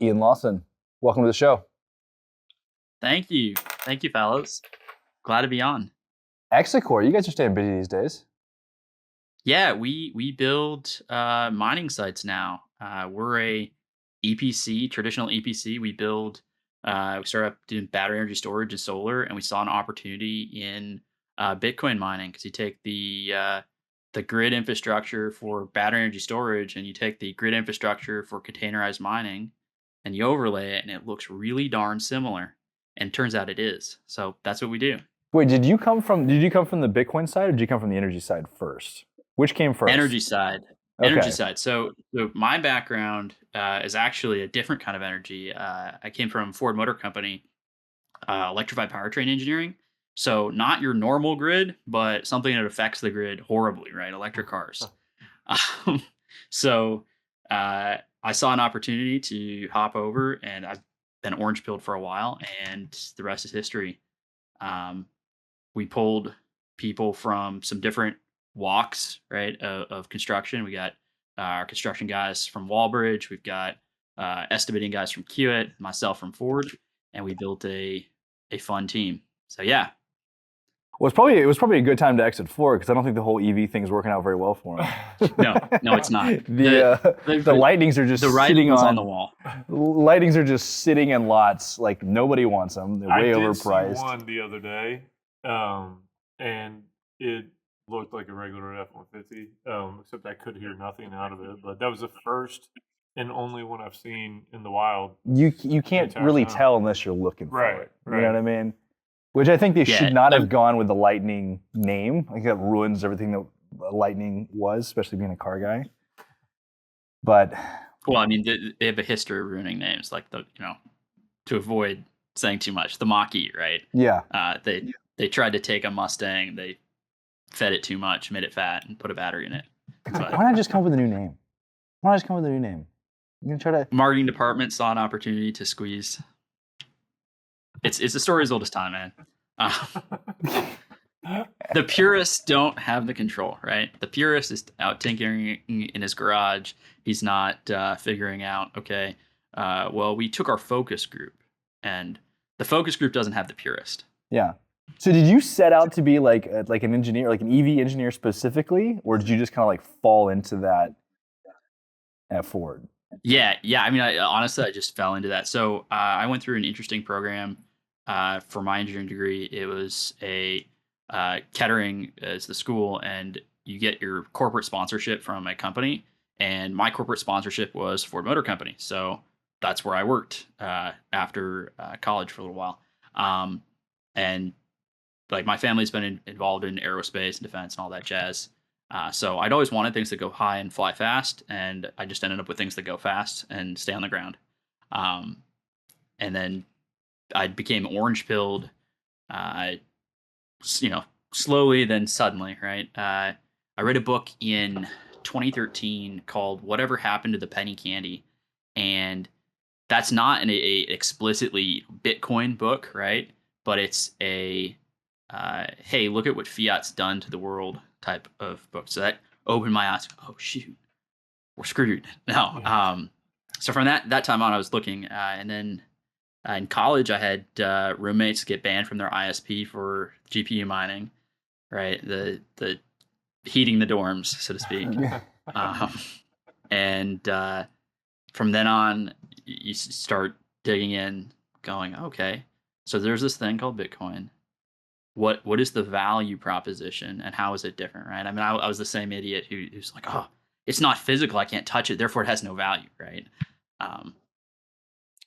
Ian Lawson, welcome to the show. Thank you, fellas. Glad to be on. Exacore, you guys are staying busy these days. Yeah, we build mining sites now. We're a EPC, traditional EPC. We started up doing battery energy storage and solar, and we saw an opportunity in Bitcoin mining because you take the grid infrastructure for battery energy storage, and you take the grid infrastructure for containerized mining, and you overlay it, and it looks really darn similar. And turns out it is. So that's what we do. Wait, did you come from the Bitcoin side, or did you come from the energy side first? Which came first? Energy side. Okay. Energy side. So my background is actually a different kind of energy. I came from Ford Motor Company, electrified powertrain engineering. So not your normal grid, but something that affects the grid horribly, right? Electric cars. So I saw an opportunity to hop over, and I've been orange pilled for a while, and the rest is history. We pulled people from some different walks, right, of construction. We got our construction guys from Wallbridge. We've got estimating guys from Kiewit, myself from Ford, and we built a fun team. So yeah. Well, it was probably a good time to exit Ford because I don't think the whole EV thing's working out very well for him. No, it's not. The lightnings are just sitting on the wall. Lightnings are just sitting in lots, like nobody wants them. They're way overpriced. I did see one the other day, and it looked like a regular F-150, except I could hear nothing out of it. But that was the first and only one I've seen in the wild. You can't really tell unless you're looking for it. Right. You know what I mean? Which I think they should not have gone with the Lightning name. Like that ruins everything that Lightning was, especially being a car guy. But well, I mean, they have a history of ruining names, like to avoid saying too much. The Mach-E, right? Yeah. They tried to take a Mustang, they fed it too much, made it fat, and put a battery in it. Why not just come up with a new name? You're gonna try to marketing department saw an opportunity to squeeze. It's a story as old as time, man. The purists don't have the control, right? The purist is out tinkering in his garage. He's not figuring out, okay, well, we took our focus group, and the focus group doesn't have the purist. Yeah. So did you set out to be like an engineer, like an EV engineer specifically, or did you just kind of like fall into that at Ford? Yeah. I mean, honestly, I just fell into that. So I went through an interesting program for my engineering degree. It was a Kettering as the school, and you get your corporate sponsorship from a company. And my corporate sponsorship was Ford Motor Company. So that's where I worked after college for a little while. And like my family's been involved in aerospace and defense and all that jazz. So I'd always wanted things that go high and fly fast, and I just ended up with things that go fast and stay on the ground. And then I became orange pilled, slowly, then suddenly, right? I read a book in 2013 called "Whatever Happened to the Penny Candy," and that's not an explicitly Bitcoin book, right? But it's a hey, look at what fiat's done to the world type of book. So that opened my eyes. Oh shoot, we're screwed. No. So from that time on, I was looking, and then in college, I had roommates get banned from their ISP for GPU mining, right? The heating the dorms, so to speak. And from then on, you start digging in, going, okay, so there's this thing called Bitcoin. What is the value proposition, and how is it different, right? I mean, I was the same idiot who's like, oh, it's not physical, I can't touch it, therefore it has no value, right?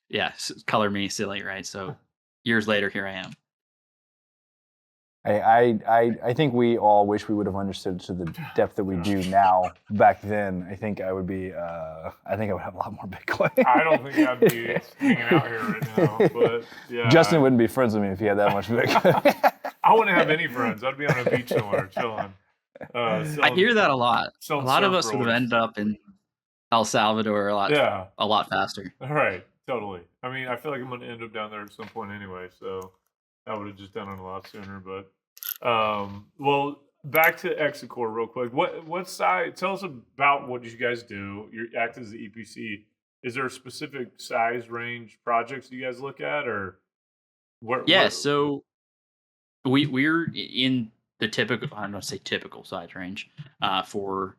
Yeah, color me silly, right? So years later, here I am. I think we all wish we would have understood to the depth that we do now. Back then, I think I would have a lot more Bitcoin. I don't think I'd be hanging out here right now, but yeah. Justin wouldn't be friends with me if he had that much Bitcoin. I wouldn't have any friends. I'd be on a beach somewhere chilling. I hear that a lot. A lot of us would have ended up in El Salvador a lot faster. Right, totally. I mean, I feel like I'm going to end up down there at some point anyway, so I would have just done it a lot sooner. But well, back to Exacore real quick. What side? Tell us about what you guys do. You act as the EPC. is there a specific size range projects you guys look at, or Yeah, so we're in the typical, I don't want to say typical size range for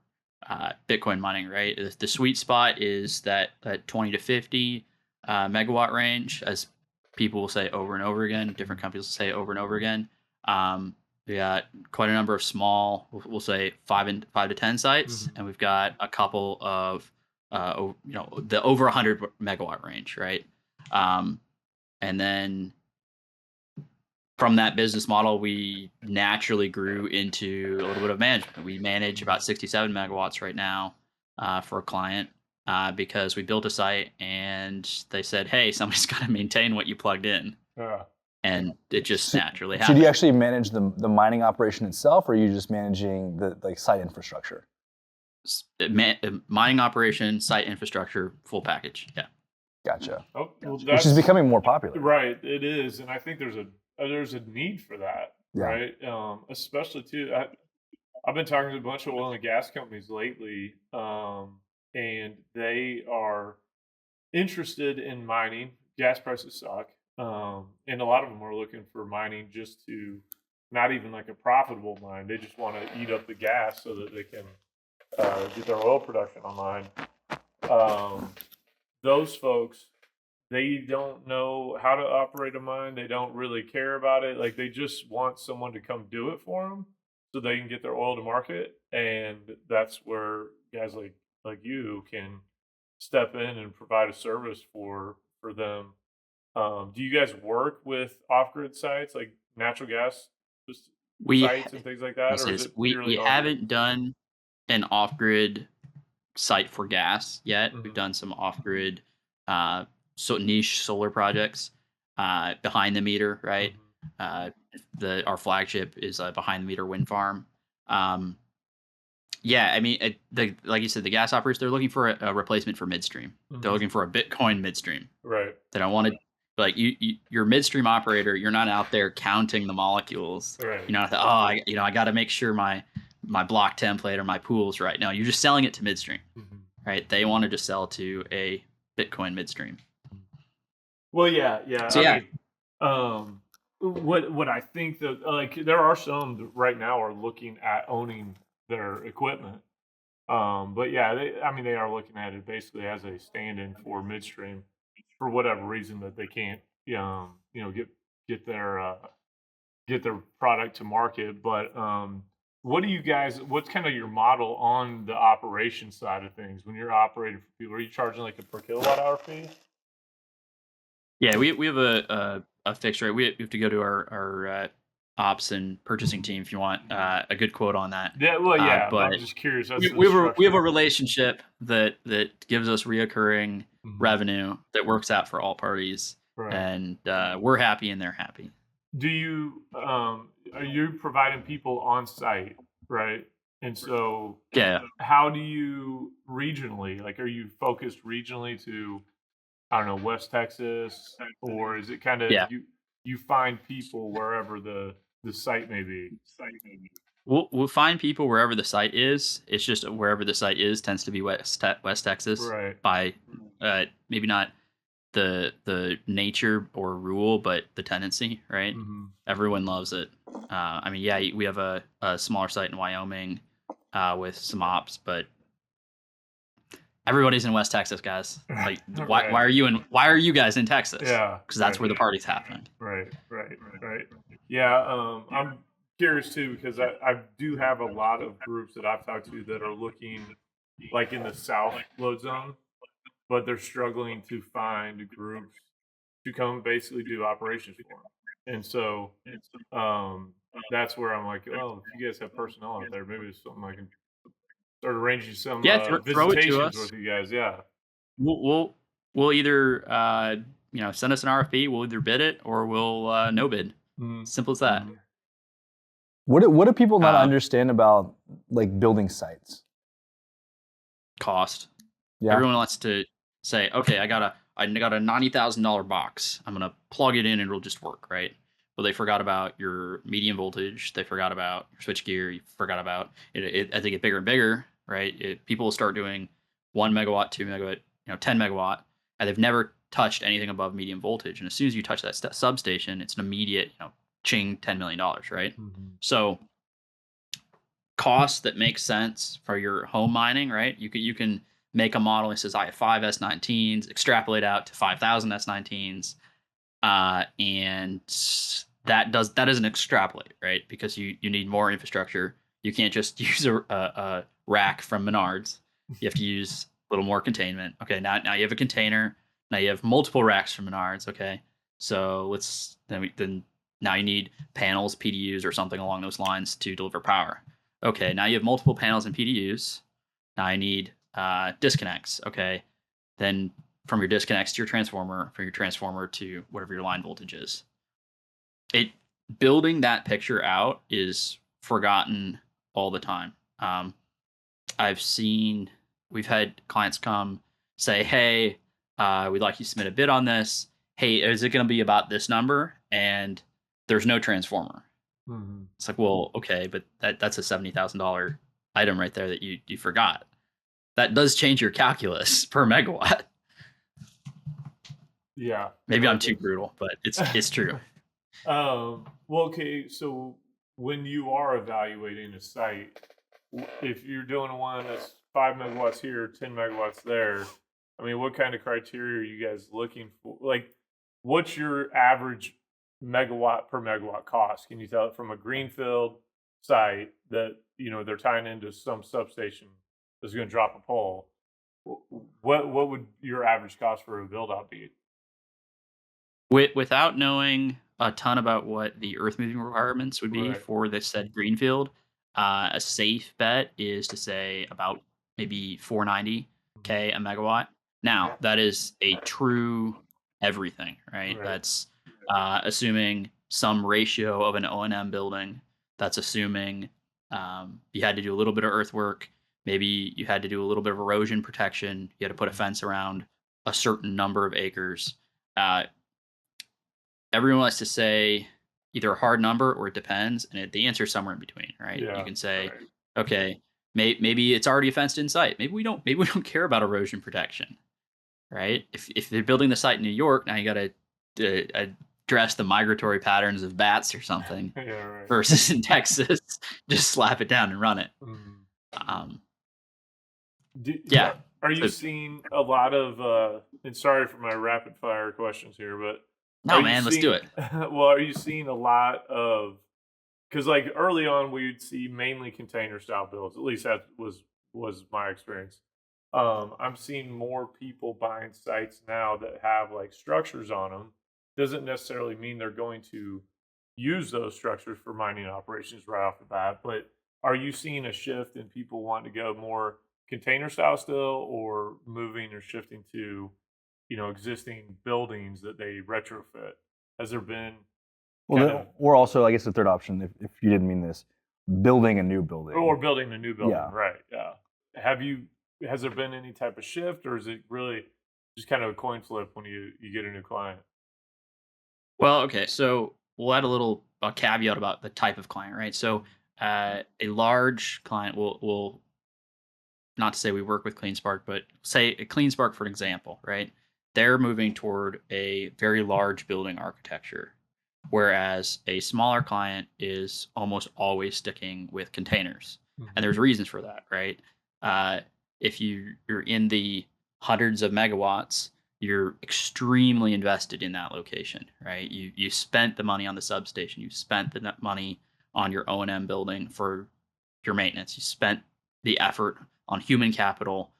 Bitcoin mining, right? The sweet spot is that 20 to 50 megawatt range, as people will say over and over again. Different companies will say over and over again. We got quite a number of small, we'll say 5 to 10 sites, and we've got a couple of the over 100 megawatt range, right? And then from that business model, we naturally grew into a little bit of management. We manage about 67 megawatts right now for a client because we built a site and they said, hey, somebody's got to maintain what you plugged in. And it just naturally happened. So do you actually manage the mining operation itself, or are you just managing the site infrastructure? Mining operation, site infrastructure, full package. Yeah. Gotcha. Oh, well, which is becoming more popular. Right, it is. And I think there's a need for that, right? Especially too, I've been talking to a bunch of oil and gas companies lately, and they are interested in mining. Gas prices suck, and a lot of them are looking for mining just to, not even like a profitable mine. They just want to eat up the gas so that they can get their oil production online. Those folks, they don't know how to operate a mine. They don't really care about it. Like, they just want someone to come do it for them so they can get their oil to market. And that's where guys like you can step in and provide a service for them. Do you guys work with off-grid sites like natural gas sites and things like that? Or is it we haven't done an off-grid site for gas yet. We've done some off-grid niche solar projects behind the meter, right? Our flagship is a behind the meter wind farm. Yeah, I mean, like you said, the gas operators, they're looking for a replacement for midstream. They're looking for a Bitcoin midstream. Right. They don't want to, like, your midstream operator, you're not out there counting the molecules. Right. You're not, I got to make sure my block template or my pool's right. No, you're just selling it to midstream, right? They want to just sell to a Bitcoin midstream. Well, yeah. So, what I think that, like, there are some right now are looking at owning their equipment. But yeah, they are looking at it basically as a stand-in for midstream for whatever reason that they can't, get their product to market. But what's kind of your model on the operation side of things when you're operating for people? Are you charging like a per kilowatt hour fee? Yeah, we have a fixed rate. We have to go to our ops and purchasing team if you want a good quote on that. Yeah, well, yeah, but I'm just curious. We have a relationship that gives us reoccurring revenue that works out for all parties, right. And we're happy and they're happy. Do you are you providing people on site, right? And so, yeah, how do you regionally, like, are you focused regionally to, I don't know, West Texas, or is it kind of you find people wherever the site may be? We'll find people wherever the site is. It's just wherever the site is tends to be West Texas, right? By maybe not the nature or rule, but the tendency, right? Everyone loves it. I mean, yeah, we have a smaller site in Wyoming with some ops, but everybody's in West Texas, guys. Like, why are you guys in Texas? Yeah, because that's where the party's happening. Right. Yeah, I'm curious too, because I do have a lot of groups that I've talked to that are looking like in the South load zone, but they're struggling to find groups to come basically do operations for them. And so that's where I'm like, oh, if you guys have personnel out there, maybe it's something I can start arranging some visitations with you guys. Yeah, we'll either send us an RFP. We'll either bid it or we'll no bid. Simple as that. What do people not understand about, like, building sites? Cost. Yeah. Everyone wants to say, okay, I got a $90,000 box. I'm gonna plug it in and it'll just work, right? Well, they forgot about your medium voltage. They forgot about your switchgear. You forgot about it. As they get bigger and bigger, right? People will start doing 1 megawatt, 2 megawatt, 10 megawatt, and they've never touched anything above medium voltage. And as soon as you touch that substation, it's an immediate, ching, $10 million, right? So costs that make sense for your home mining, right? You can make a model that says I have 5 S19s, extrapolate out to 5,000 S19s, and that doesn't extrapolate, right? Because you need more infrastructure. You can't just use a rack from Menards. You have to use a little more containment. Okay, now you have a container. Now you have multiple racks from Menards. Okay, so then now you need panels, PDUs, or something along those lines to deliver power. Okay, now you have multiple panels and PDUs. Now I need disconnects. Okay, then from your disconnects to your transformer, from your transformer to whatever your line voltage is. Building that picture out is forgotten all the time. We've had clients come say, hey, we'd like you to submit a bid on this. Hey, is it going to be about this number? And there's no transformer. It's like, well, okay, but that's a $70,000 item right there that you forgot. That does change your calculus per megawatt. Yeah. Maybe I'm too brutal, but it's true. Well, okay, so when you are evaluating a site, if you're doing one that's 5 megawatts here, 10 megawatts there, I mean, what kind of criteria are you guys looking for? Like, what's your average megawatt per megawatt cost? Can you tell it from a greenfield site that, they're tying into some substation that's going to drop a pole? What would your average cost for a build out be? Without knowing a ton about what the earth moving requirements would be for this said greenfield, a safe bet is to say about maybe $490K a megawatt. Now, that is a true everything, right? That's assuming some ratio of an O&M building. That's assuming you had to do a little bit of earthwork. Maybe you had to do a little bit of erosion protection. You had to put a fence around a certain number of acres. Everyone likes to say either a hard number or it depends, and the answer is somewhere in between, right? You can say, okay, maybe it's already a fenced in site. Maybe we don't care about erosion protection, right? If they're building the site in New York, now you got to address the migratory patterns of bats or something. Versus in Texas, just slap it down and run it. Are you seeing a lot of? And sorry for my rapid fire questions here, but no, man, let's do it. Well, are you seeing a lot of? Because like early on, we'd see mainly container style builds. At least that was my experience. I'm seeing more people buying sites now that have like structures on them. Doesn't necessarily mean they're going to use those structures for mining operations right off the bat. But are you seeing a shift in people wanting to go more container style still, or moving or shifting to existing buildings that they retrofit? Has there been or also, I guess the third option, if you didn't mean this, building a new building. Or building a new building, right? Yeah. Has there been any type of shift, or is it really just kind of a coin flip when you get a new client? Well, okay, so we'll add a caveat about the type of client, right? So a large client will not to say we work with CleanSpark, but say a CleanSpark for an example, right? They're moving toward a very large building architecture, whereas a smaller client is almost always sticking with containers. And there's reasons for that, right? If you're in the hundreds of megawatts, you're extremely invested in that location, right? You spent the money on the substation. You spent the money on your O&M building for your maintenance. You spent the effort on human capital,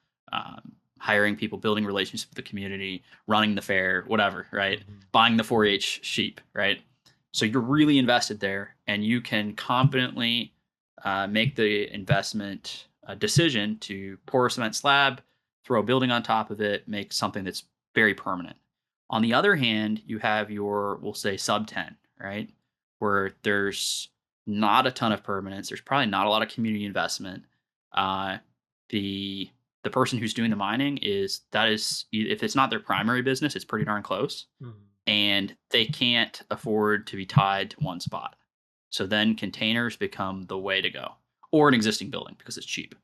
hiring people, building relationships with the community, running the fair, whatever, right? Buying the 4-H sheep, right? So you're really invested there, and you can confidently make the investment decision to pour a cement slab, throw a building on top of it, make something that's very permanent. On the other hand, you have your, we'll say, sub 10, right? Where there's not a ton of permanence. There's probably not a lot of community investment. The person who's doing the mining if it's not their primary business, it's pretty darn close. And they can't afford to be tied to one spot. So then containers become the way to go, or an existing building because it's cheap.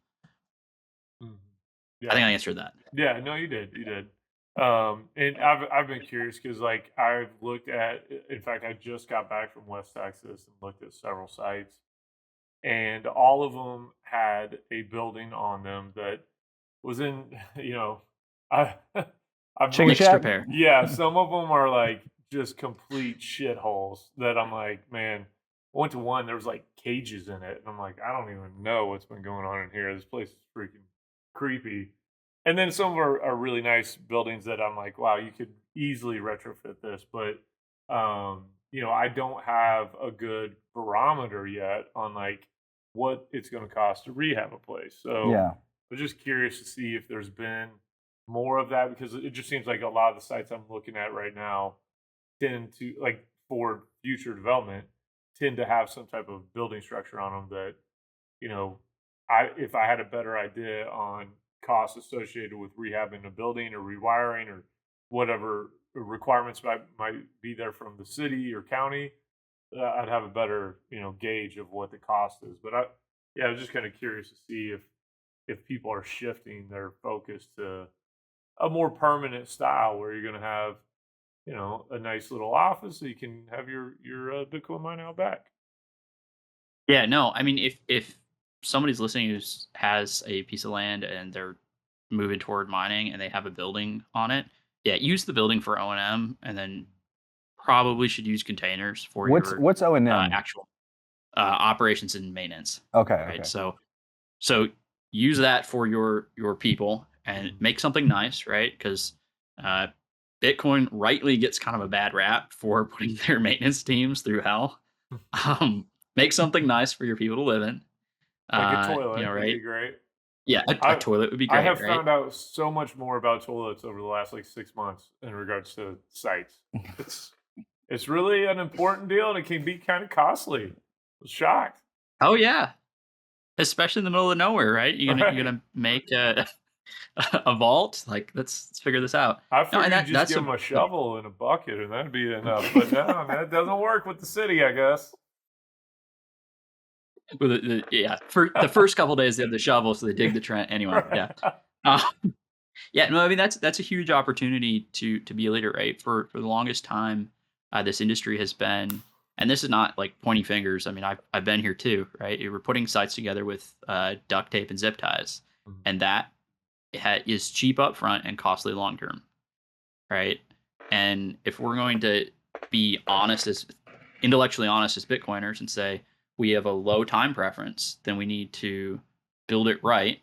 I think I answered that. Yeah, no, you did. You did. And I've been curious because like I've looked at. In fact, I just got back from West Texas and looked at several sites, and all of them had a building on them that was in. I I've Chicken looked, shack? Disrepair. yeah, some of them are like just complete shitholes that I'm like, man. I went to one, there was like cages in it, and I'm like, I don't even know what's been going on in here. This place is freaking creepy. And then some are really nice buildings that I'm like, wow, you could easily retrofit this, but I don't have a good barometer yet on like what it's going to cost to rehab a place. So Yeah. I'm just curious to see if there's been more of that because it just seems like a lot of the sites I'm looking at right now tend to like for future development tend to have some type of building structure on them that if I had a better idea on costs associated with rehabbing a building or rewiring or whatever requirements might be there from the city or county, I'd have a better gauge of what the cost is. But I was just kind of curious to see if people are shifting their focus to a more permanent style where you're going to have a nice little office so you can have your Bitcoin mine out back. Yeah, no, I mean, if somebody's listening who has a piece of land and they're moving toward mining and they have a building on it, yeah, use the building for O&M, and then probably should use containers for your What's O&M? actual operations and maintenance. Okay. Right. Okay. So use that for your people and make something nice, right? Because Bitcoin rightly gets kind of a bad rap for putting their maintenance teams through hell. Make something nice for your people to live in. Like a toilet would right? be great. Yeah, a toilet would be great. I have right? found out so much more about toilets over the last like 6 months in regards to sites. It's really an important deal and it can be kind of costly. I was shocked. Oh yeah, especially in the middle of nowhere, right? You're Right. gonna make a vault. Like let's figure this out. I figured and you just give them a shovel and a bucket and that'd be enough. But no, that doesn't work with the city, I guess. For the first couple days they have the shovel, so they dig the trench. Anyway, yeah. Yeah, no, I mean that's a huge opportunity to be a leader, right? For the longest time, this industry has been, and this is not like pointing fingers. I mean, I've been here too, right? We're putting sites together with duct tape and zip ties, and that is cheap up front and costly long term, right? And if we're going to be intellectually honest as Bitcoiners and say we have a low time preference, then we need to build it right,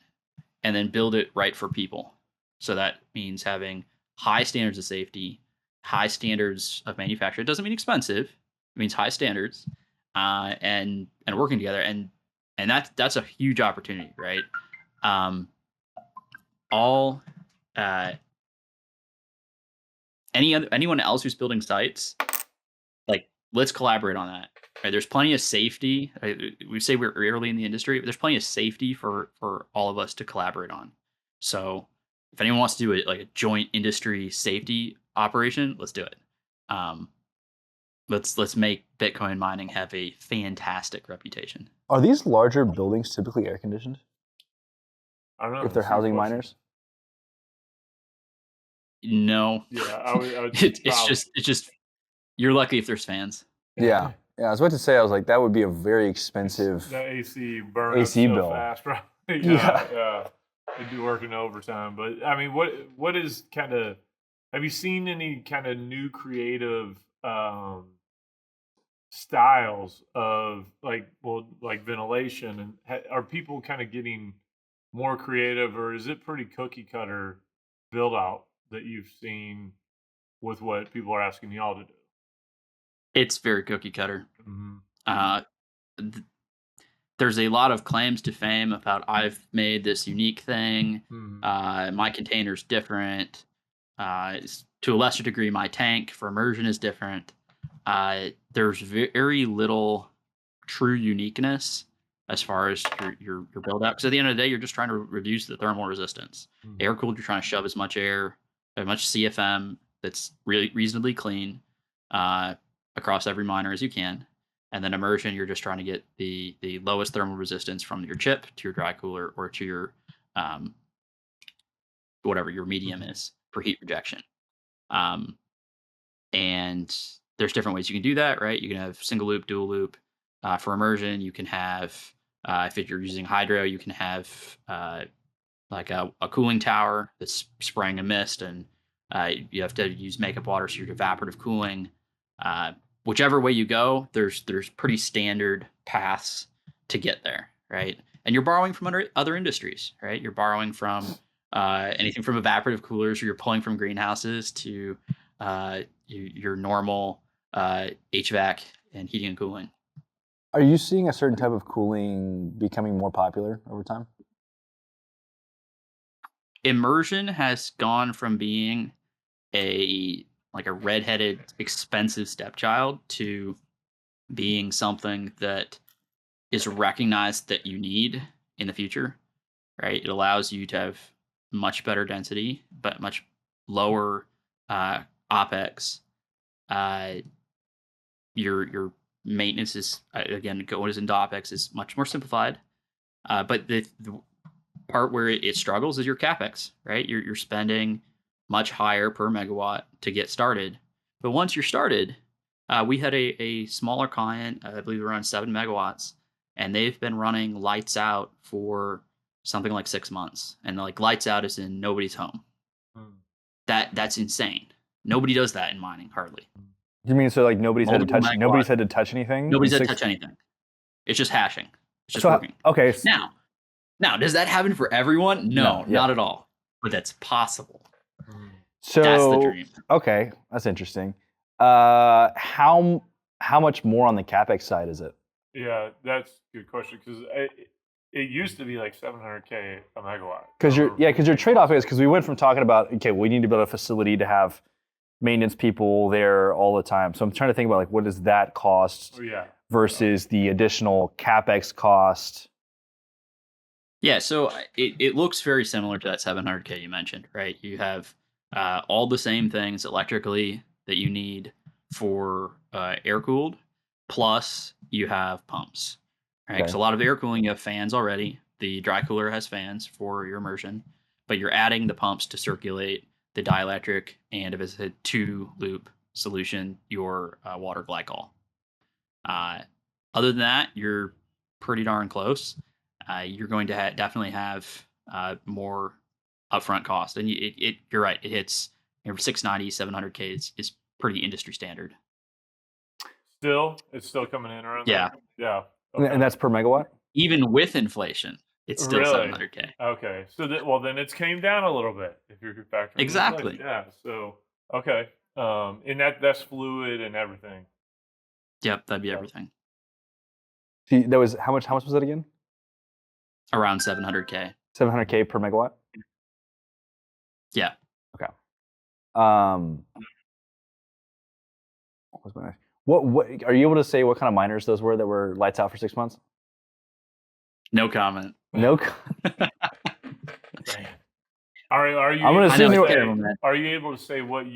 and then build it right for people. So that means having high standards of safety, high standards of manufacture. It doesn't mean expensive. It means high standards, and working together. And that's a huge opportunity, right? Anyone else who's building sites, like let's collaborate on that. Right? There's plenty of safety. We say we're early in the industry, but there's plenty of safety for all of us to collaborate on. So if anyone wants to do a joint industry safety operation, let's do it. Let's make Bitcoin mining have a fantastic reputation. Are these larger buildings typically air conditioned? I don't know. If they're housing miners? No. Yeah, I would it's just you're lucky if there's fans. Yeah. Yeah, I was about to say, I was like, that would be a very expensive that AC burn AC up so bill. fast, probably. Yeah. They'd be working overtime. But I mean, what is kind of? Have you seen any kind of new creative styles of like ventilation, and are people kind of getting more creative, or is it pretty cookie cutter build out that you've seen with what people are asking y'all to do? It's very cookie cutter. Mm-hmm. There's a lot of claims to fame about I've made this unique thing. Mm-hmm. My container's different. To a lesser degree, my tank for immersion is different. There's very little true uniqueness as far as your build out. Because at the end of the day, you're just trying to reduce the thermal resistance. Mm-hmm. Air cooled, you're trying to shove as much air, as much CFM that's really reasonably clean across every miner as you can. And then immersion, you're just trying to get the lowest thermal resistance from your chip to your dry cooler or to your whatever your medium is for heat rejection. And there's different ways you can do that, right? You can have single loop, dual loop. For immersion, you can have, if you're using hydro, you can have like a cooling tower that's spraying a mist, and you have to use makeup water, so you're evaporative cooling. Whichever way you go, there's pretty standard paths to get there, right? And you're borrowing from other industries, right? You're borrowing from anything from evaporative coolers, or you're pulling from greenhouses to your normal HVAC and heating and cooling. Are you seeing a certain type of cooling becoming more popular over time? Immersion has gone from being a redheaded, expensive stepchild to being something that is recognized that you need in the future, right? It allows you to have much better density, but much lower OpEx. Your maintenance is, again, what is into OpEx is much more simplified. But the part where it struggles is your CapEx, right? You're spending much higher per megawatt to get started. But once you're started, we had a smaller client, I believe around 7 megawatts, and they've been running lights out for something like 6 months. And like lights out is in nobody's home. That's insane. Nobody does that in mining, hardly. You mean so like nobody's had to touch anything? Nobody's had to touch anything. It's just hashing. It's just working. Okay. Now, does that happen for everyone? No, not at all. But that's possible. So that's the dream. Okay, that's interesting. How much more on the CapEx side is it? Yeah, that's a good question, because it used to be like $700K a megawatt. Because your trade-off is, because we went from talking about, okay, we need to build a facility to have maintenance people there all the time. So I'm trying to think about like what does that cost versus the additional CapEx cost. Yeah, so it looks very similar to that 700K you mentioned, right? You have all the same things electrically that you need for air-cooled, plus you have pumps, right? Because a lot of air cooling, you have fans already. The dry cooler has fans for your immersion, but you're adding the pumps to circulate the dielectric, and if it's a 2-loop solution, your water glycol. Other than that, you're pretty darn close. You're going to definitely have more upfront cost, and you're right. It hits 690, 700K is pretty industry standard. It's still coming in around there? Yeah. Okay. And that's per megawatt? Even with inflation, it's still 700K. Okay. So then it's came down a little bit if you're factoring exactly. Yeah. So okay. And that's fluid and everything. Yep, that'd be everything. See, that was how much was that again? Around 700K. 700K per megawatt? Yeah. Okay. What are you able to say what kind of miners those were that were lights out for 6 months? No comment. No. Are you? I'm gonna assume are you able to say what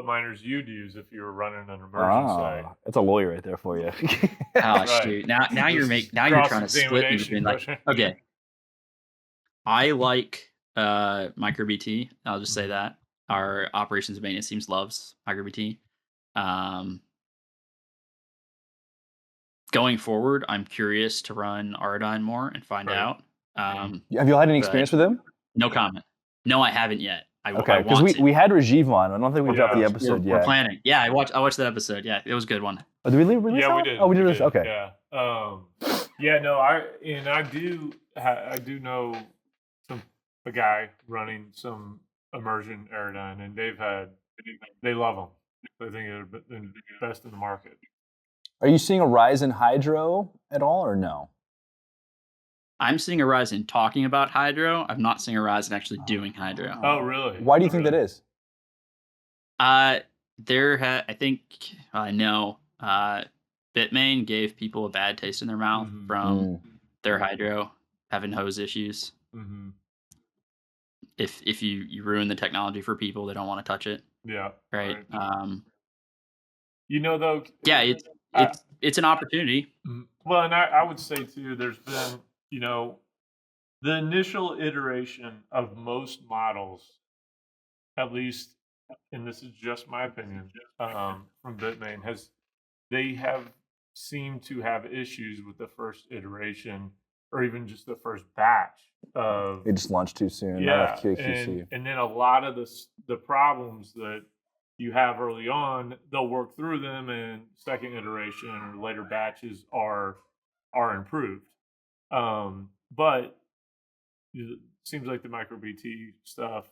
miners you'd use if you were running an immersion site? That's a lawyer right there for you. Shoot. Now you're trying to split me between okay. I like MicroBT. I'll just say that. Our operations and maintenance teams loves MicroBT. Going forward, I'm curious to run Ardyne more and find out. Have you had any experience with them? No comment. No, I haven't yet. Okay, because we had Rajiv on. I don't think we dropped the episode yet. We're planning. Yeah, I watched that episode. Yeah, it was a good one. Oh, did we release Yeah, we did. Oh, we did this? Okay. Yeah. I do know a guy running some immersion Ardyne, and they love them. They think they're the best in the market. Are you seeing a rise in hydro at all, or no? I'm seeing a rise in talking about hydro. I'm not seeing a rise in actually doing hydro. Oh, really? Why do you think that is? I think I know. Bitmain gave people a bad taste in their mouth from their hydro having hose issues. Mm-hmm. If you ruin the technology for people, they don't want to touch it. Yeah. Right. Though. Yeah, it's an opportunity. Well, and I would say too, there's been the initial iteration of most models at least, and this is just my opinion, from Bitmain, they have seemed to have issues with the first iteration or even just the first batch of. It just launched too soon. Not Yeah, enough QC. and then a lot of the problems that you have early on, they'll work through them, and second iteration or later batches are improved. But it seems like the micro BT stuff,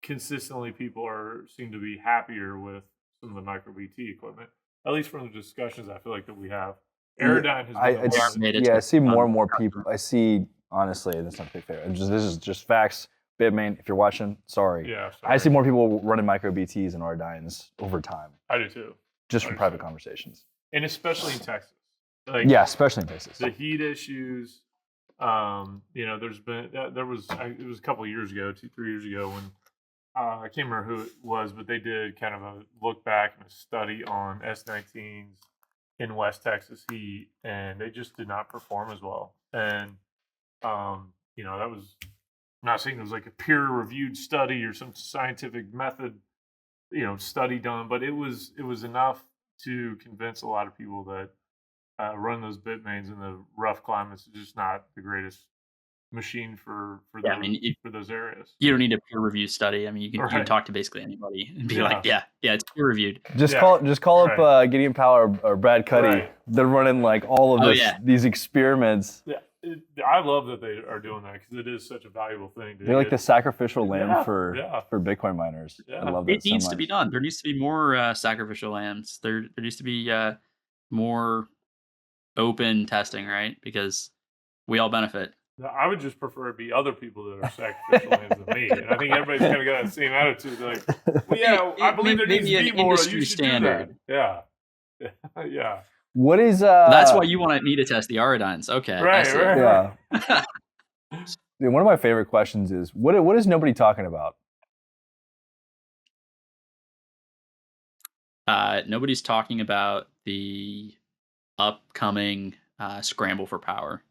consistently people seem to be happier with some of the micro BT equipment, at least from the discussions I feel like that we have. Aerodyne has been I see more and more people. I see, honestly, that's not a big fair. This is just facts. Bitmain, if you're watching, sorry. Yeah, I see more people running micro BTs and Aerodynes over time. I do too. Just from private conversations. And especially in Texas. Especially in Texas. The heat issues. There's been it was a couple of years ago, 2-3 years ago, when I can't remember who it was, but they did kind of a look back and a study on S19s in West Texas heat, and they just did not perform as well. And that was, I'm not saying it was like a peer-reviewed study or some scientific method, study done, but it was enough to convince a lot of people that running those Bitmains in the rough climates is just not the greatest machine for those areas. You don't need a peer review study. I mean, you can talk to basically anybody and be like, yeah, it's peer reviewed. Just call up Gideon Powell or Brad Cuddy. Right. They're running like all of these experiments. Yeah. I love that they are doing that because it is such a valuable thing. They're like the sacrificial lamb for Bitcoin miners. Yeah. I love that. It needs to be done. There needs to be more sacrificial lambs. There needs to be more open testing, right? Because we all benefit. I would just prefer it be other people that are sacrificial lambs than me. And I think everybody's kind of got that same attitude. Like, I believe there needs to be more. You should standard. Do that. Yeah. Yeah. What is That's why you want me to test the Aerodynes. Okay. Right. Yeah. Dude, one of my favorite questions is what is nobody talking about? Nobody's talking about the upcoming scramble for power,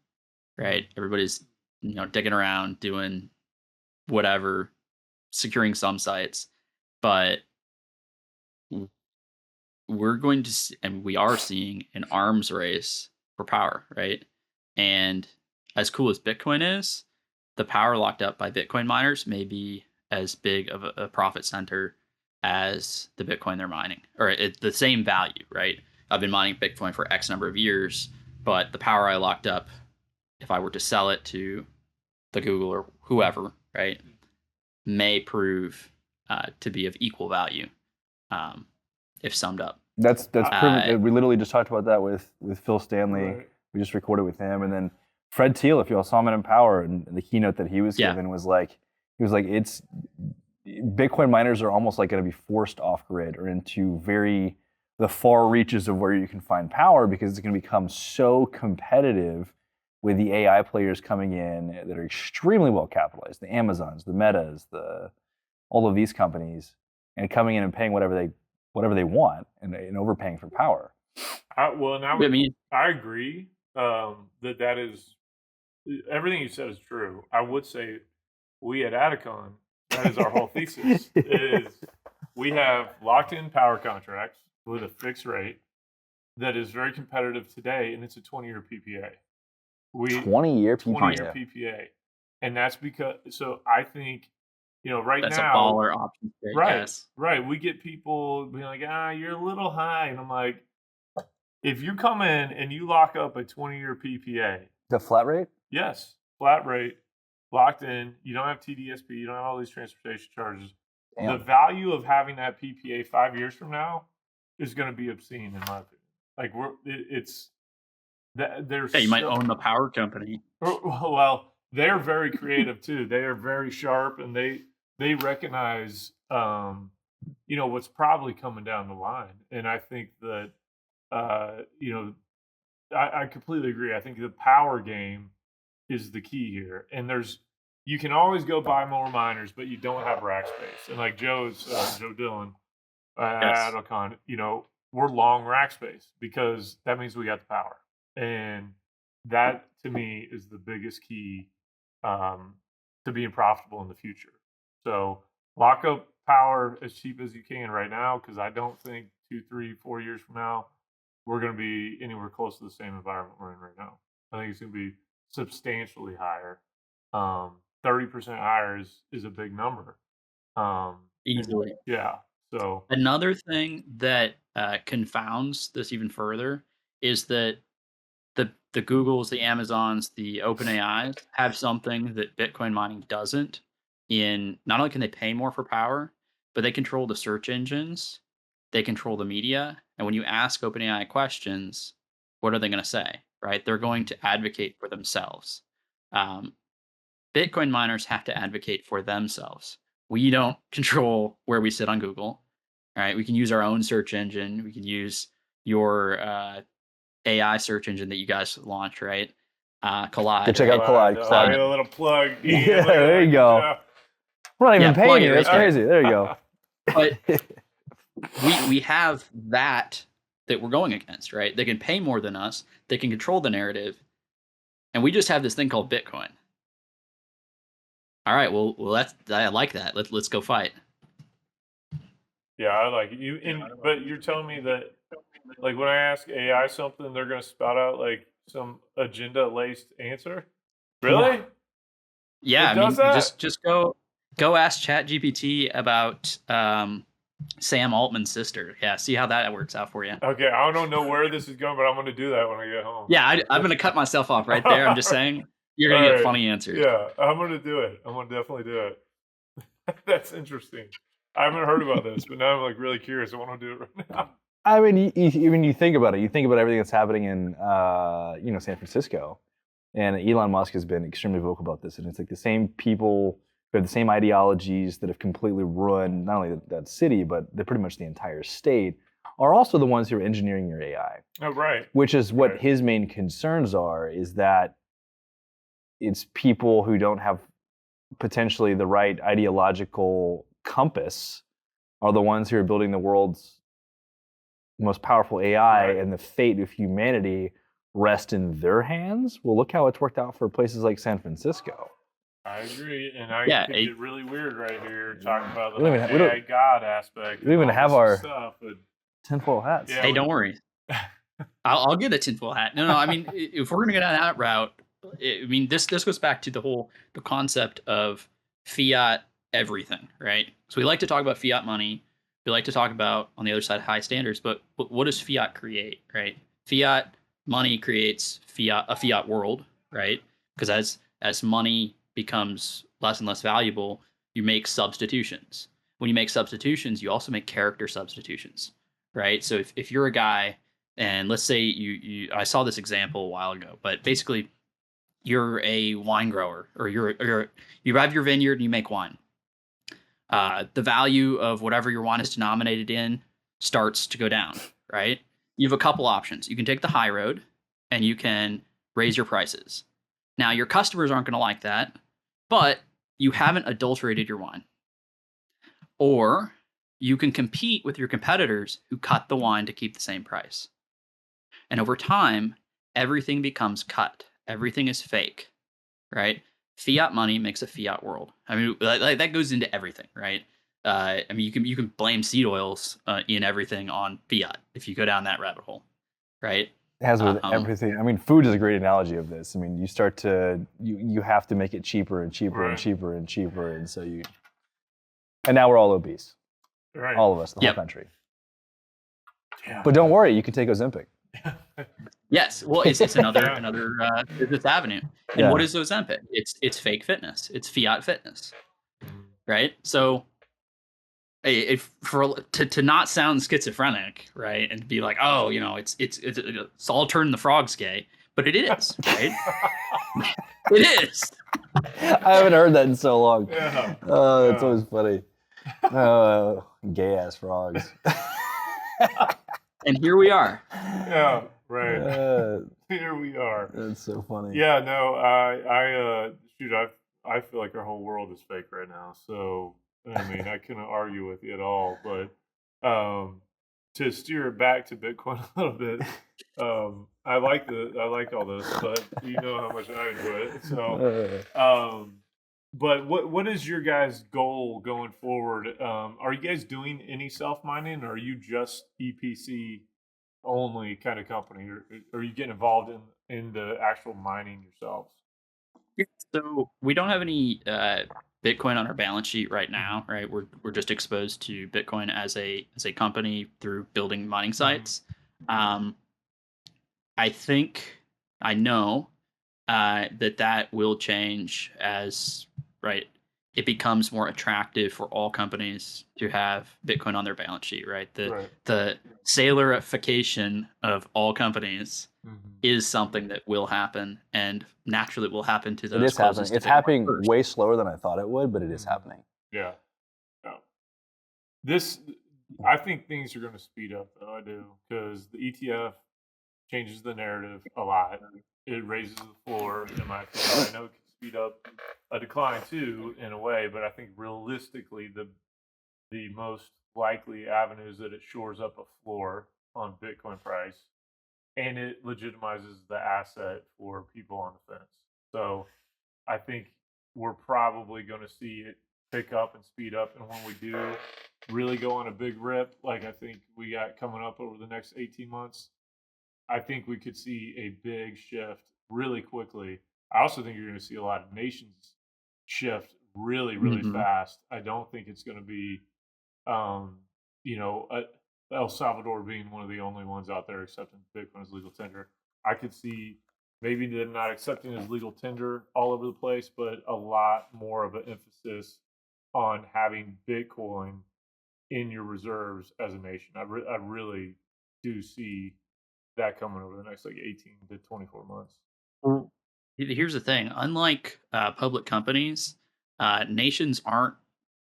right? Everybody's digging around, doing whatever, securing some sites, but we're going to see, and we are seeing an arms race for power, right? And as cool as Bitcoin is, the power locked up by Bitcoin miners may be as big of a profit center as the Bitcoin they're mining, or it's the same value, right? I've been mining Bitcoin for X number of years, but the power I locked up, if I were to sell it to the Google or whoever, right, may prove to be of equal value, if summed up. That's proven. We literally just talked about that with Phil Stanley. Right. We just recorded with him, and then Fred Thiel, if you all saw him in Power, and the keynote that he was given was like, it's Bitcoin miners are almost like going to be forced off grid or into the far reaches of where you can find power because it's going to become so competitive with the AI players coming in that are extremely well capitalized, the Amazons, the Metas, all of these companies, and coming in and paying whatever they want and overpaying for power. I agree that is everything you said is true. I would say we at Adicon, that is our whole thesis, is we have locked in power contracts with a fixed rate that is very competitive today, and it's a 20-year PPA. 20-year PPA. And that's because, so I think, right that's now. That's a baller option. Right. We get people being like, you're a little high. And I'm like, if you come in and you lock up a 20-year PPA. The flat rate? Yes. Flat rate, locked in. You don't have TDSP. You don't have all these transportation charges. Damn. The value of having that PPA 5 years from now is going to be obscene, in my opinion. You might own the power company. Well, they're very creative too. They are very sharp, and they recognize, what's probably coming down the line. And I think that, I completely agree. I think the power game is the key here. And you can always go buy more miners, but you don't have rack space. And like Joe Dillon at Adicon, we're long rack space because that means we got the power. And that, to me, is the biggest key to being profitable in the future. So lock up power as cheap as you can right now, because I don't think 2, 3, 4 years from now we're going to be anywhere close to the same environment we're in right now. I think it's going to be substantially higher. 30% higher is a big number. Easily. Yeah. So another thing that confounds this even further is that the Googles, the Amazons, the OpenAIs have something that Bitcoin mining doesn't. In not only can they pay more for power, but they control the search engines, they control the media, and when you ask OpenAI questions, what are they going to say? Right? They're going to advocate for themselves. Bitcoin miners have to advocate for themselves. We don't control where we sit on Google. All right, we can use our own search engine. We can use your AI search engine that you guys launched, right? Collide. Go check out Collide. A little plug. Yeah, there you go. We're not even paying you. That's crazy. There you go. But we have that we're going against, right? They can pay more than us. They can control the narrative, and we just have this thing called Bitcoin. All right, well, I like that. Let's go fight. Yeah, I like it. But you're telling me that, like, when I ask AI something, they're going to spout out like some agenda-laced answer? Really? Yeah, I mean, just go ask ChatGPT about Sam Altman's sister. Yeah, see how that works out for you. Okay, I don't know where this is going, but I'm going to do that when I get home. Yeah, I'm going to cut myself off right there. I'm just saying you're going to get funny answers. Yeah, I'm going to do it. I'm going to definitely do it. That's interesting. I haven't heard about this, but now I'm like really curious. I want to do it right now. I mean, when you think about it, you think about everything that's happening in San Francisco, and Elon Musk has been extremely vocal about this, and it's like the same people who have the same ideologies that have completely ruined not only that city, but pretty much the entire state, are also the ones who are engineering your AI. Oh, right. Which is what his main concerns are, is that it's people who don't have potentially the right ideological compass are the ones who are building the world's most powerful AI, and the fate of humanity rest in their hands. Well, look how it's worked out for places like San Francisco. I agree, and I think it's really weird right here talking about the AI God aspect. We don't even have our stuff, but tinfoil hats. Yeah, hey, don't worry. I'll get a tinfoil hat. No, I mean, if we're going to go down that route, I mean, this goes back to the concept of fiat everything, right? So we like to talk about fiat money. We like to talk about, on the other side, high standards. But what does fiat create, right? Fiat money creates a fiat world, right? Because as money becomes less and less valuable, you make substitutions. When you make substitutions, you also make character substitutions, right? So if you're a guy, and let's say I saw this example a while ago, but basically you're a wine grower, or you have your vineyard and you make wine. The value of whatever your wine is denominated in starts to go down, right? You have a couple options. You can take the high road and you can raise your prices. Now, your customers aren't going to like that, but you haven't adulterated your wine. Or you can compete with your competitors who cut the wine to keep the same price. And over time, everything becomes cut. Everything is fake, right? Fiat money makes a fiat world. I mean, that goes into everything, right? I mean, you can blame seed oils in everything on fiat if you go down that rabbit hole, right? It has with everything. I mean, food is a great analogy of this. I mean, you start to you have to make it cheaper and cheaper and cheaper and cheaper, and so and now we're all obese, all of us, the whole country. Yeah. But don't worry, you can take Ozempic. Yes, well, it's another business avenue. And what is Ozempic? It's fake fitness. It's fiat fitness, right? So, to not sound schizophrenic, right, and be like, oh, it's all turn the frogs gay, but it is, right? It is. I haven't heard that in so long. Yeah. Oh, it's always funny. Gay ass frogs. And here we are. Yeah, right. Here we are. That's so funny. Yeah, no, I feel like our whole world is fake right now. So, I mean, I couldn't argue with you at all. But to steer it back to Bitcoin a little bit, I like all this, but you know how much I enjoy it. So, But what is your guys' goal going forward? Are you guys doing any self mining, or are you just EPC only kind of company, or are you getting involved in the actual mining yourselves? So we don't have any Bitcoin on our balance sheet right now, right? We're just exposed to Bitcoin as a company through building mining sites. I think I know that will change as it becomes more attractive for all companies to have Bitcoin on their balance sheet, right? The Sailorification of all companies is something that will happen, and naturally it will happen to those it is closest happening. to It's Bitcoin happening first. way slower than I thought it would, but it is happening. Yeah. I think things are going to speed up, though. I do, because the ETF changes the narrative a lot. It raises the floor, in my opinion. I know it can speed up a decline too, in a way, but I think realistically, the most likely avenue is that it shores up a floor on Bitcoin price, and it legitimizes the asset for people on the fence. So I think we're probably going to see it pick up and speed up. And when we do really go on a big rip, like I think we got coming up over the next 18 months, I think we could see a big shift really quickly. I also think you're going to see a lot of nations shift really, really fast. I don't think it's going to be, El Salvador being one of the only ones out there accepting Bitcoin as legal tender. I could see maybe they're not accepting as legal tender all over the place, but a lot more of an emphasis on having Bitcoin in your reserves as a nation. I really do see that coming over the next 18 to 24 months. Well, here's the thing: unlike public companies, nations aren't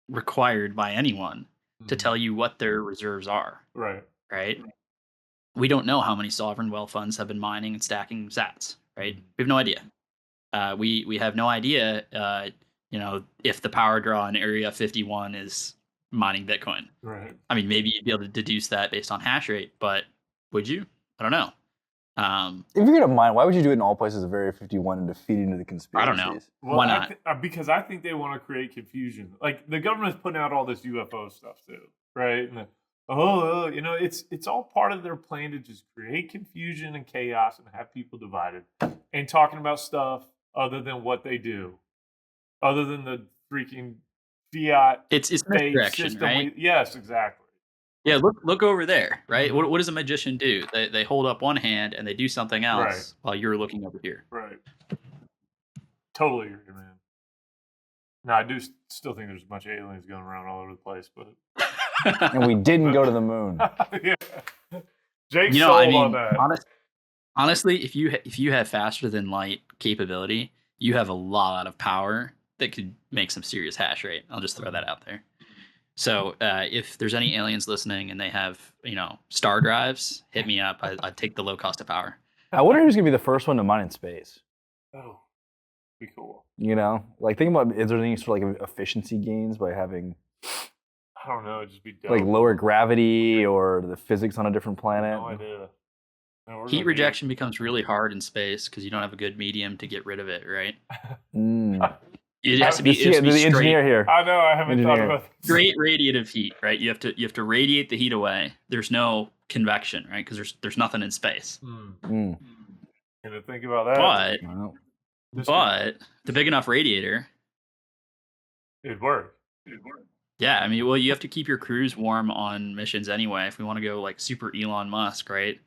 required by anyone to tell you what their reserves are. Right. We don't know how many sovereign wealth funds have been mining and stacking sats. Right. We have no idea. We have no idea. If the power draw in Area 51 is mining Bitcoin. Right. I mean, maybe you'd be able to deduce that based on hash rate, but would you? I don't know. If you're gonna mine, why would you do it in all places of Area 51 and to feed into the conspiracies? I don't know. Well, why not? Because I think they want to create confusion. Like the government's putting out all this UFO stuff too, right? And it's all part of their plan to just create confusion and chaos and have people divided and talking about stuff other than what they do, other than the freaking fiat. It's misdirection, system. right? Yes, exactly. Yeah, look over there, right? What does a magician do? They hold up one hand and they do something else while you're looking over here. Right. Totally agree, man. No, I do still think there's a bunch of aliens going around all over the place, but and we didn't go to the moon. Yeah. Jake's sold on that. Honestly, if you have faster than light capability, you have a lot of power that could make some serious hash rate. I'll just throw that out there. So if there's any aliens listening and they have, star drives, hit me up. I'd take the low cost of power. I wonder who's gonna be the first one to mine in space. Oh, be cool. Think about, is there any sort of efficiency gains by having? I don't know. It'd just be dope. Like lower gravity or the physics on a different planet. No idea. No, heat rejection becomes really hard in space because you don't have a good medium to get rid of it, right? It has to be, the engineer here. I know. I haven't thought about this. Straight radiative heat, right? You have to radiate the heat away. There's no convection, right? Because there's nothing in space. Gonna think about that. But the big enough radiator, it'd work. Yeah, I mean, well, you have to keep your crews warm on missions anyway. If we want to go like super Elon Musk, right?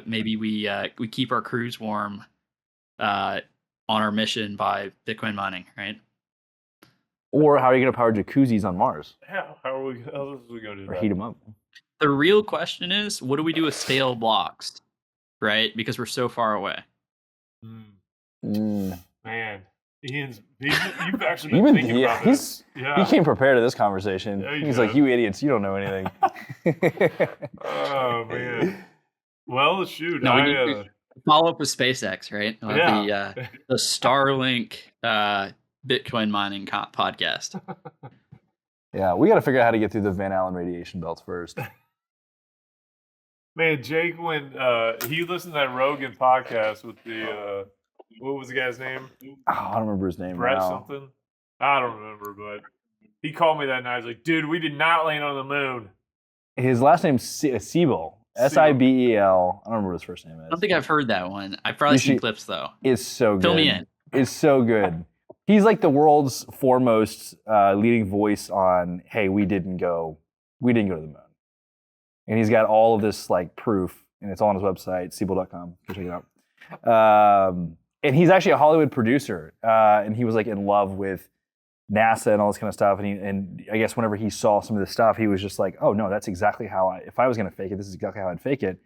Maybe we keep our crews warm on our mission by Bitcoin mining, right? Or how are you going to power jacuzzis on Mars? How are we going to do that? Or heat them up? The real question is, what do we do with stale blocks, right? Because we're so far away. Man. You've actually been thinking about this. He came prepared to this conversation. Yeah, He's like, you idiots, you don't know anything. Oh, man. Well, shoot. No, we need to follow up with SpaceX, right? The Starlink Bitcoin mining podcast. Yeah, we got to figure out how to get through the Van Allen radiation belts first. Man, Jake, when he listened to that Rogan podcast with the... what was the guy's name? Oh, I don't remember his name Brett now. Something? I don't remember, but he called me that night. He's like, dude, we did not land on the moon. His last name's Siebel. Sibel. I don't remember what his first name is. I don't think I've heard that one. I've probably seen clips though. It's so good. Fill me in. It's so good. He's like the world's foremost leading voice on, hey, we didn't go to the moon. And he's got all of this like proof, and it's all on his website, siebel.com. Go check it out. And he's actually a Hollywood producer, and he was like in love with NASA and all this kind of stuff. And I guess whenever he saw some of this stuff, he was just like, oh no, that's exactly how if I was going to fake it, this is exactly how I'd fake it.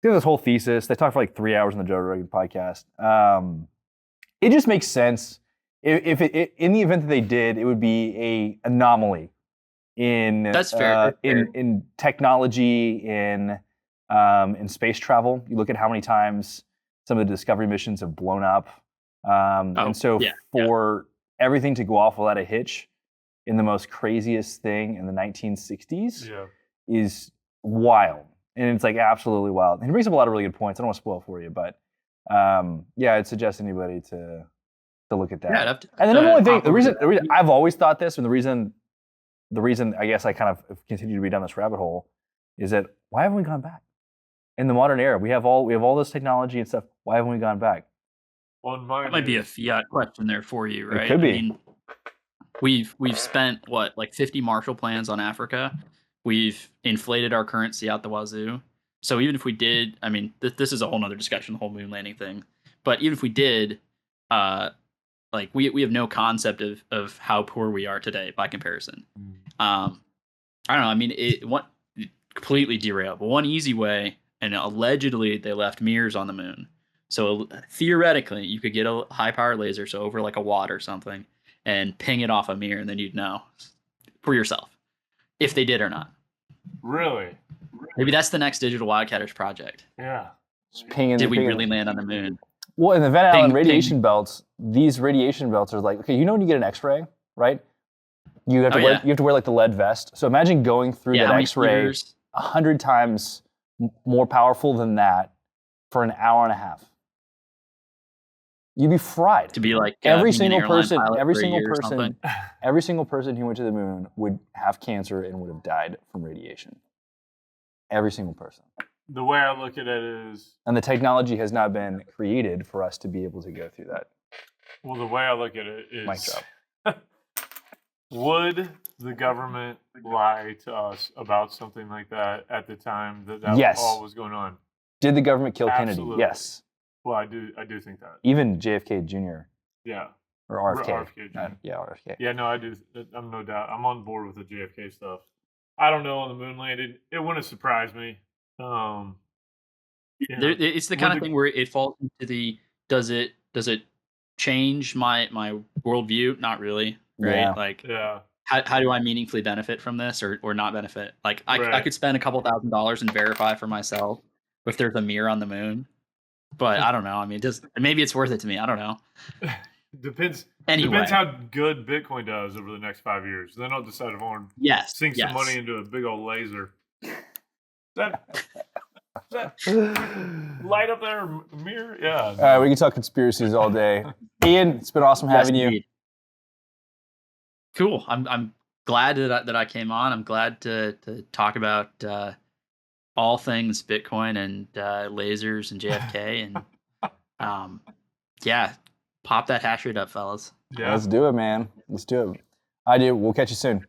They have this whole thesis. They talked for like 3 hours on the Joe Rogan podcast. It just makes sense. If in the event that they did, it would be a anomaly in that's fair. In technology, in space travel. You look at how many times some of the Discovery missions have blown up, and so for everything to go off without a hitch in the most craziest thing in the 1960s is wild, and it's like absolutely wild. And he brings up a lot of really good points. I don't want to spoil it for you, but I'd suggest anybody to look at that. Yeah, and the number one thing, the reason I've always thought this, and the reason I guess I kind of continue to be down this rabbit hole is that why haven't we gone back? In the modern era, we have all this technology and stuff. Why haven't we gone back? Well, that might be a fiat question there for you, right? It could be. I mean, we've spent like 50 Marshall Plans on Africa. We've inflated our currency out the wazoo. So even if we did, I mean, this is a whole nother discussion, the whole moon landing thing. But even if we did, like we have no concept of how poor we are today by comparison. I don't know. I mean, completely derailed. But one easy way, and allegedly they left mirrors on the moon. So theoretically, you could get a high power laser, so over like a watt or something, and ping it off a mirror, and then you'd know for yourself if they did or not. Really? Maybe that's the next Digital Wildcatters project. Yeah. Did we really land on the moon? Well, in the Van Allen radiation belts, these radiation belts are like, okay, you know when you get an X-ray, right? You have to wear like the lead vest. So imagine going through that X-ray 100 times more powerful than that for an hour and a half. You'd be fried. To be like every single person who went to the moon would have cancer and would have died from radiation. Every single person. The way I look at it is... And the technology has not been created for us to be able to go through that. Well, the way I look at it is... Mic drop. Would the government lie to us about something like that at the time that all was going on? Did the government kill Absolutely. Kennedy? Yes. Well, I do think that. Even JFK Jr. Yeah. Or RFK. RFK Jr. RFK. Yeah, no, I do. I'm no doubt. I'm on board with the JFK stuff. I don't know on the moon landing. It wouldn't surprise me. It's the kind of thing where it falls into the does it change my worldview? Not really, right? Yeah. How do I meaningfully benefit from this or not benefit? Like I could spend a couple $1,000s and verify for myself if there's a mirror on the moon, but I don't know. I mean, maybe it's worth it to me. I don't know. Depends. Anyway. Depends how good Bitcoin does over the next 5 years. Then I'll decide if I want to sink some money into a big old laser. That light up there mirror? Yeah. All right, we can talk conspiracies all day. Ian, it's been awesome having you. Cool. I'm glad that I came on. I'm glad to talk about all things Bitcoin and lasers and JFK and pop that hash rate up, fellas. Yeah. Let's do it, man. Let's do it. We'll catch you soon.